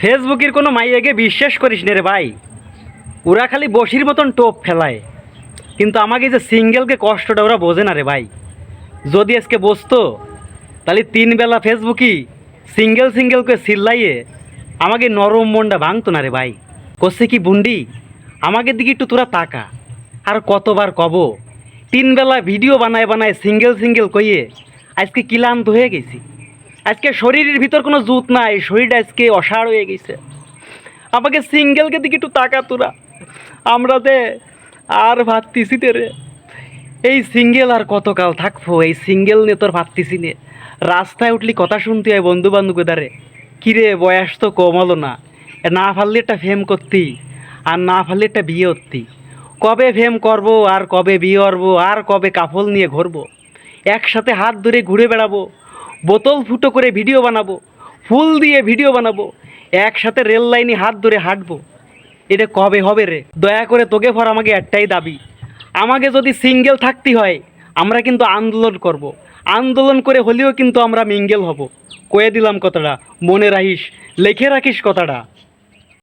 ফেসবুকের কোনো মাইয়াকে বিশ্বাস করিস নে রে ভাই। ওরা খালি বসির মতন টোপ ফেলায়, কিন্তু আমাকে যে সিঙ্গেলকে কষ্টটা ওরা বোঝে না রে ভাই। যদি আজকে বসতো তাহলে 3 বেলা ফেসবুকই সিঙ্গেল সিঙ্গেলকে চিল্লাইয়ে আমাকে নরম মনটা ভাঙতো না রে ভাই। করছে কি বুন্ডি, আমাকে দিকে একটু তোরা তাকা। আর কতবার কব, 3 বেলা ভিডিও বানায় বানায় সিঙ্গেল সিঙ্গেল কইয়ে আজকে ক্লান্ত হয়ে গেছি। আজকে শরীরের ভিতর কোনো জুত নাই, শরীরটা আজকে অসাড় হয়ে গেছে। আমাকে সিঙ্গেলকে দিকে একটু তাকা তোরা। আমরা যে আর ভাবতেছি রে, এই সিঙ্গেল আর কতকাল থাকবো? এই সিঙ্গেল নিয়ে তোর ভাবতেছি নে। রাস্তায় উঠলি কথা শুনতে হয় বন্ধু বান্ধব দারে, কিরে বয়স তো কম হলো না, না পারলে একটা ফেম করতি, আর না পারলে একটা বিয়ে করতি। কবে ফেম করব, আর কবে বিয়ে করবো, আর কবে কাফল নিয়ে ঘুরবো, একসাথে হাত ধরে ঘুরে বেড়াবো, বোতল ফুটো করে ভিডিও বানাবো, ফুল দিয়ে ভিডিও বানাবো, একসাথে রেল লাইনে হাত ধরে হাঁটবো। এটা কবে হবে রে? দয়া করে তোকে ফর আমাকে একটাই দাবি, আমাকে যদি সিঙ্গেল থাকতে হয় আমরা কিন্তু আন্দোলন করব। আন্দোলন করে হলেও কিন্তু আমরা মিঙ্গেল হব। কয়ে দিলাম কথাটা, মনে রাখিস, লেখে রাখিস কথাটা।